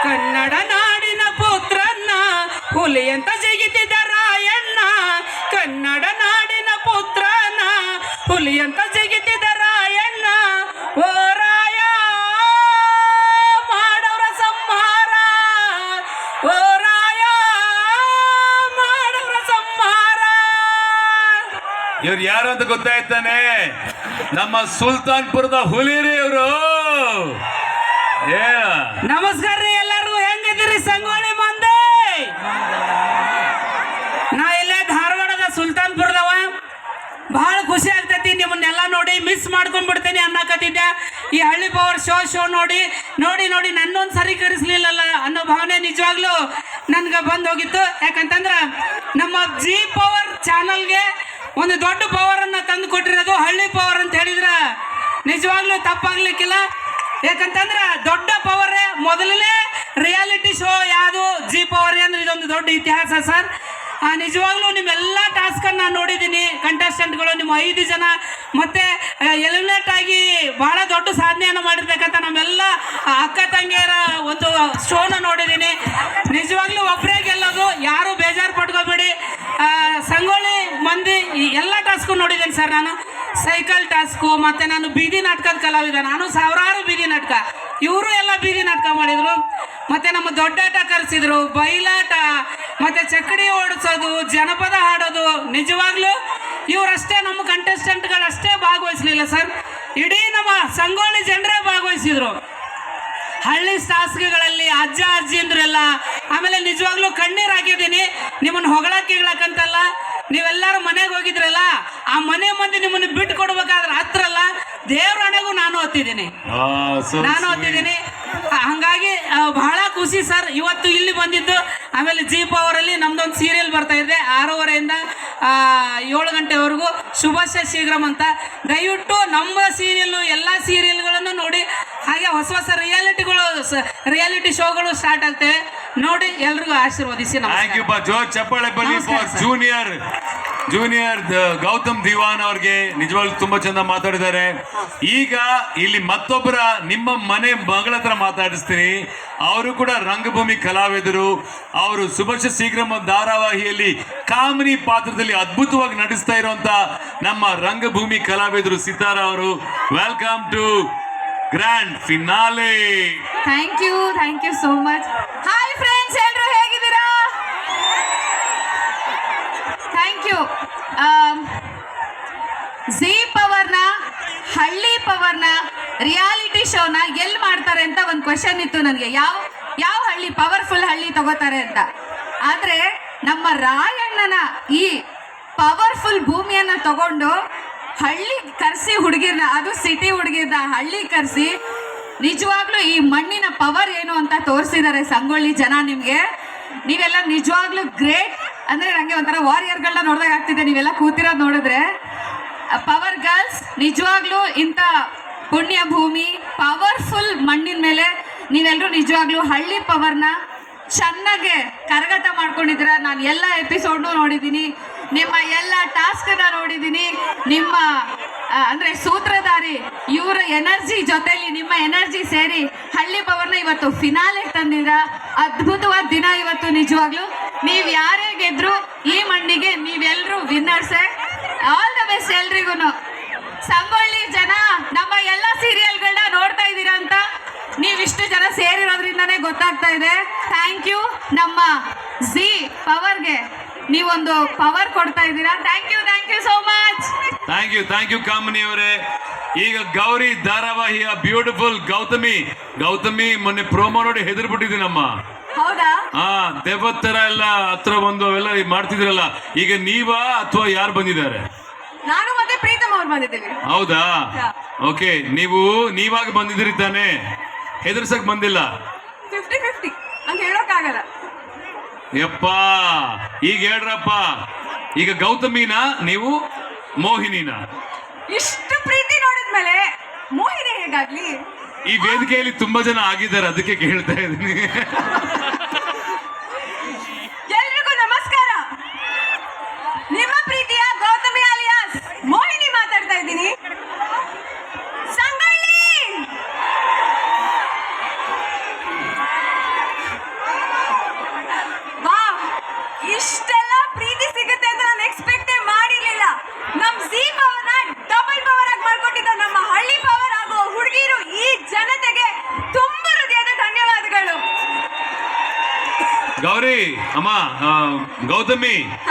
ಕನ್ನಡ ನಾಡಿನ ಪುತ್ರನ್ನ ಹುಲಿ ಅಂತ ಜಿಗಿತಿದ್ದ ರಾಯಣ್ಣ. ಕನ್ನಡ ನಾಡಿನ ಪುತ್ರನ ಹುಲಿ ಅಂತ ಜಿಗಿತಿದ್ದ ರಾಯಣ್ಣ. ಓ ರಾಯ ಮಾಡವ್ರ ಸಂಹಾರ, ಓ ರಾಯ ಮಾಡವ್ರ ಸಂಹಾರ. ಇವ್ರು ಯಾರು ಅಂತ ಗೊತ್ತಾಯ್ತಾನೆ? ನಮ್ಮ ಸುಲ್ತಾನ್ಪುರದ ಹುಲಿರಿ ಇವರು. ನಮಸ್ಕಾರ ರೀ ಎಲ್ಲರಿಗೂ. ಹೆಂಗಿದ್ದೀರಿ ಸಂಗೊಳ್ಳಿ ಮಂದಿ? ನಾ ಇಲ್ಲೇ ಧಾರವಾಡದ ಸುಲ್ತಾನ್ಪುರದವ. ಬಹಳ ಖುಷಿ ಆಗ್ತೈತಿ ನಿಮ್ಮನ್ನೆಲ್ಲ ನೋಡಿ. ಮಿಸ್ ಮಾಡ್ಕೊಂಡ್ಬಿಡ್ತೇನೆ ಅನ್ನಕತ್ತಿದ್ದೆ. ಈ ಹಳ್ಳಿ ಪವರ್ ಶೋ ನೋಡಿ ನೋಡಿ ನೋಡಿ ನನ್ನೊಂದು ಸರಿ ಕರೆಸ್ಲಿಲ್ಲಲ್ಲ ಅನ್ನೋ ಭಾವನೆ ನಿಜವಾಗ್ಲೂ ನನ್ಗೆ ಬಂದು ಹೋಗಿತ್ತು. ಯಾಕಂತಂದ್ರೆ ನಮ್ಮ ಜಿ ಪವರ್ ಚಾನಲ್ಗೆ ಒಂದು ದೊಡ್ಡ ಪವರನ್ನು ತಂದು ಕೊಟ್ಟಿರೋದು ಹಳ್ಳಿ ಪವರ್ ಅಂತ ಹೇಳಿದ್ರೆ ನಿಜವಾಗ್ಲೂ ತಪ್ಪಾಗ್ಲಿಕ್ಕಿಲ್ಲ. ಯಾಕಂತಂದ್ರೆ ದೊಡ್ಡ ಪವರೇ ಮೊದಲನೇ ರಿಯಾಲಿಟಿ ಶೋ ಯಾವುದು ಜಿ ಪವರ್ ಅಂದ್ರೆ ಇದೊಂದು ದೊಡ್ಡ ಇತಿಹಾಸ ಸರ್. ನಿಜವಾಗ್ಲೂ ನಿಮ್ಮೆಲ್ಲ ಟಾಸ್ಕನ್ನು ನಾನು ನೋಡಿದ್ದೀನಿ. ಕಂಟೆಸ್ಟೆಂಟ್ಗಳು ನಿಮ್ಮ 5 ಜನ ಮತ್ತೆ ಎಲಿಮಿನೇಟ್ ಆಗಿ ಬಹಳ ದೊಡ್ಡ ಸಾಧನೆಯನ್ನು ಮಾಡಿರ್ತಕ್ಕಂಥ ನಮ್ಮೆಲ್ಲ ಅಕ್ಕ ತಂಗಿಯರ ಒಂದು ಶೋನ ನೋಡಿದ್ದೀನಿ. ನಿಜವಾಗ್ಲೂ ಒಬ್ಬರೇ ಗೆಲ್ಲೋದು, ಯಾರು ಬೇಜಾರು ಪಡ್ಕೋಬೇಡಿ. ಸಂಗೊಳ್ಳಿ ಮಂದಿ ಎಲ್ಲ ಟಾಸ್ಕು ನೋಡಿದ್ದೀನಿ ಸರ್. ನಾನು ಸೈಕಲ್ ಟಾಸ್ಕು, ಮತ್ತು ನಾನು ಬೀದಿ ನಾಟಕದ ಕಲಾವಿದ. ನಾನು ಸಾವಿರಾರು ಬೀದಿ ನಾಟಕ, ಇವರು ಎಲ್ಲ ಬೀದಿ ನಾಟಕ ಮಾಡಿದರು. ಮತ್ತು ನಮ್ಮ ದೊಡ್ಡಾಟ ಕರೆಸಿದ್ರು, ಬಯಲಾಟ, ಮತ್ತು ಚಕ್ಕಡಿ ಓಡಿಸೋದು, ಜನಪದ ಹಾಡೋದು. ನಿಜವಾಗ್ಲೂ ಇವರಷ್ಟೇ ನಮ್ಮ ಕಂಟೆಸ್ಟೆಂಟ್ಗಳಷ್ಟೇ ಭಾಗವಹಿಸಲಿಲ್ಲ ಸರ್, ಇಡೀ ನಮ್ಮ ಸಂಗೊಳ್ಳಿ ಜನರೇ ಭಾಗವಹಿಸಿದ್ರು. ಹಳ್ಳಿ ಟಾಸ್ಕ್ಗಳಲ್ಲಿ ಅಜ್ಜ ಅಜ್ಜಿಂದ್ರೆಲ್ಲ. ಆಮೇಲೆ ನಿಜವಾಗ್ಲೂ ಕಣ್ಣೀರು ಹಾಕಿದ್ದೀನಿ. ನಿಮ್ಮನ್ನು ಹೊಗಳಕ್ಕಂತಲ್ಲ, ನೀವೆಲ್ಲರೂ ಮನೆಗೆ ಹೋಗಿದ್ರಲ್ಲ, ಆ ಮನೆ ಮಂದಿ ನಿಮ್ಮನ್ನು ಬಿಟ್ಟು ಕೊಡ್ಬೇಕಾದ್ರೆ ಹತ್ರಲ್ಲ ದೇವ್ರ ಹಣೆಗೂ ನಾನು ಹೊತ್ತಿದ್ದೀನಿ. ಹಂಗಾಗಿ ಬಹಳ ಖುಷಿ ಸರ್ ಇವತ್ತು ಇಲ್ಲಿ ಬಂದಿದ್ದು. ಆಮೇಲೆ ಜಿ ಪವರಲ್ಲಿ ನಮ್ದೊಂದು ಸೀರಿಯಲ್ ಬರ್ತಾ ಇದೆ 6:30 7 ಗಂಟೆವರೆಗೂ, ಶುಭಾಶಯ ಶೀಘ್ರಂ ಅಂತ. ದಯವಿಟ್ಟು ನಮ್ಮ ಸೀರಿಯಲ್ಲು ಎಲ್ಲ ಸೀರಿಯಲ್ಗಳನ್ನು ನೋಡಿ. ಹಾಗೆ ಹೊಸ ಹೊಸ ರಿಯಾಲಿಟಿ ಶೋಗಳು ಸ್ಟಾರ್ಟ್ ಆಗ್ತವೆ ನೋಡಿ. ಎಲ್ರಿಗೂ ಆಶೀರ್ವದಿಸಿ. ಚಪ್ಪಾಳೆ ಬನ್ನಿ ಫಾರ್ ಜೂನಿಯರ್ ಗೌತಮ್ ದಿವಾನ್ ಅವ್ರಿಗೆ. ನಿಜವಾಗ್ಲೂ ತುಂಬಾ ಚಂದ ಮಾತಾಡಿದ್ದಾರೆ. ಈಗ ಇಲ್ಲಿ ಮತ್ತೊಬ್ಬರ ನಿಮ್ಮ ಮನೆ ಮಗಳ ಹತ್ರ ಮಾತಾಡಿಸ್ತೀನಿ. ಅವರು ಕೂಡ ರಂಗಭೂಮಿ ಕಲಾವಿದರು. ಅವರು ಶುಭಾಶಯ ಶೀಘ್ರಂ ಧಾರಾವಾಹಿಯಲ್ಲಿ ಕಾಮಿನಿ ಪಾತ್ರದಲ್ಲಿ ಅದ್ಭುತವಾಗಿ ನಟಿಸ್ತಾ ಇರುವಂತ ನಮ್ಮ ರಂಗಭೂಮಿ ಕಲಾವಿದರು ಸಿತಾರ ಅವರು. Welcome to grand finale. Thank you so much. Hi friends, ಎಲ್ಲರೂ ಹೇಗಿದ್ದೀರಾ? Thank you. ಜಿ ಪವರ್ನ ಹಳ್ಳಿ ಪವರ್ನ ರಿಯಾಲಿಟಿ ಶೋನ ಎಲ್ಲಿ ಮಾಡ್ತಾರೆ ಅಂತ ಒಂದು ಕ್ವಶನ್ ಇತ್ತು ನನಗೆ. ಯಾವ ಹಳ್ಳಿ ಪವರ್ಫುಲ್ ಹಳ್ಳಿ ತಗೋತಾರೆ ಅಂತ. ಆದರೆ ನಮ್ಮ ರಾಯಣ್ಣನ ಈ ಪವರ್ಫುಲ್ ಭೂಮಿಯನ್ನು ತಗೊಂಡು ಹಳ್ಳಿ ಕರೆಸಿ ಹುಡುಗಿರ್ನ, ಅದು ಸಿಟಿ ಹುಡುಗಿರ್ನ ಹಳ್ಳಿ ಕರೆಸಿ ನಿಜವಾಗ್ಲೂ ಈ ಮಣ್ಣಿನ ಪವರ್ ಏನು ಅಂತ ತೋರಿಸಿದ್ದಾರೆ ಸಂಗೊಳ್ಳಿ ಜನ. ನೀವೆಲ್ಲ ನಿಜವಾಗ್ಲೂ ಗ್ರೇಟ್. ಅಂದರೆ ನನಗೆ ಒಂಥರ ವಾರಿಯರ್ಗಳನ್ನ ನೋಡಿದಾಗ ಆಗ್ತಿದೆ ನೀವೆಲ್ಲ ಕೂತಿರೋದು ನೋಡಿದ್ರೆ. ಪವರ್ ಗರ್ಲ್ಸ್, ನಿಜವಾಗ್ಲೂ ಇಂಥ ಪುಣ್ಯ ಭೂಮಿ ಪವರ್ಫುಲ್ ಮಣ್ಣಿನ ಮೇಲೆ ನೀವೆಲ್ಲರೂ ನಿಜವಾಗ್ಲೂ ಹಳ್ಳಿ ಪವರ್ನ ಚೆನ್ನಾಗೆ ಕರಗತ ಮಾಡ್ಕೊಂಡಿದ್ದೀರಾ. ನಾನು ಎಲ್ಲ ಎಪಿಸೋಡ್ನು ನೋಡಿದ್ದೀನಿ, ನಿಮ್ಮ ಎಲ್ಲ ಟಾಸ್ಕನ್ನ ನೋಡಿದ್ದೀನಿ. ನಿಮ್ಮ ಅಂದರೆ ಸೂತ್ರಧಾರಿ ಇವರ ಎನರ್ಜಿ ಜೊತೆಲಿ ನಿಮ್ಮ ಎನರ್ಜಿ ಸೇರಿ ಹಳ್ಳಿ ಪವರ್ನ ಇವತ್ತು ಫಿನಾಲೆಗೆ ತಂದಿದ್ದೀರಾ. ಅದ್ಭುತವಾದ ದಿನ ಇವತ್ತು. ನಿಜವಾಗ್ಲೂ ನೀವು ಯಾರೇ ಗೆದ್ರು ಈ ಮಣ್ಣಿಗೆ ನೀವೆಲ್ಲರೂ ವಿನ್ನರ್ಸೇ. ಆಲ್ ದ ಬೆಸ್ಟ್ ಎಲ್ರಿಗೂ. ಸಂಗೊಳ್ಳಿ ಜನ ನಮ್ಮ ಎಲ್ಲ ಸೀರಿಯಲ್ಗಳನ್ನ ನೋಡ್ತಾ ಇದ್ದೀರಾ ಅಂತ ನೀವಿಷ್ಟು ಜನ ಸೇರಿರೋದ್ರಿಂದನೇ ಗೊತ್ತಾಗ್ತಾ ಇದೆ. Thank you. ನಮ್ಮ ಜಿ ಪವರ್ಗೆ ನೀವೊಂದು ಪವರ್ ಕೊಡ್ತಾ ಇದ್ದೀರಾ. Thank you so much. Thank you Kamini ಅವರೇ. ಈಗ ಗೌರಿ ಧಾರಾವಾಹಿಯ ಬ್ಯೂಟಿಫುಲ್ ಗೌತಮಿ ಮೊನ್ನೆ ಪ್ರೋಮೋ ನೋಡಿ ಹೆದರ್ಬಿಟ್ಟಿದ್ದೀನಮ್ಮ. ಹೌದಾ? ದೆವ್ವದ ತರ ಎಲ್ಲ ಹತ್ರ ಬಂದು ಅವೆಲ್ಲ ಮಾಡ್ತಿದ್ರಲ್ಲ, ಈಗ ನೀವಾ ಅಥವಾ ಯಾರು ಬಂದಿದ್ದಾರೆ? ನಾನು ಮತ್ತೆ ಪ್ರೀತಮ್ ಅವ್ರು ಬಂದಿದ್ದೀವಿ. ಹೌದಾ? ಓಕೆ. ನೀವಾಗ ಬಂದಿದ್ದೀರಿ ತಾನೆ, ಹೆದರ್ಸಕ್ ಬಂದಿಲ್ಲ? 50-50 ಅಂತ ಹೇಳೋಕ್ಕಾಗಲ್ಲ. ಯಪ್ಪ, ಈಗ ಹೇಳ್ರಪ್ಪ, ಈಗ ಗೌತಮಿನ ನೀವು ಮೋಹಿನಿನ? ಇಷ್ಟು ಪ್ರೀತಿ ನೋಡಿದ್ಮೇಲೆ ಮೋಹಿನಿ ಹೇಗಾಗ್ಲಿ? ಈ ವೇದಿಕೆಯಲ್ಲಿ ತುಂಬಾ ಜನ ಆಗಿದ್ದಾರೆ, ಅದಕ್ಕೆ ಕೇಳ್ತಾ ಇದ್ದೀನಿ. ಎಲ್ರಿಗೂ ನಮಸ್ಕಾರ. ನಿಮ್ಮ ಪ್ರೀತಿಯ ಗೌತಮಿ ಅಲಿಯಾಸ್ ಮೋಹಿನಿ ಮಾತಾಡ್ತಾ ಇದ್ದೀನಿ. ಸಂಗೊಳ್ಳಿ ಗೌರಿ ಅಮ್ಮ ಗೌತಮಿ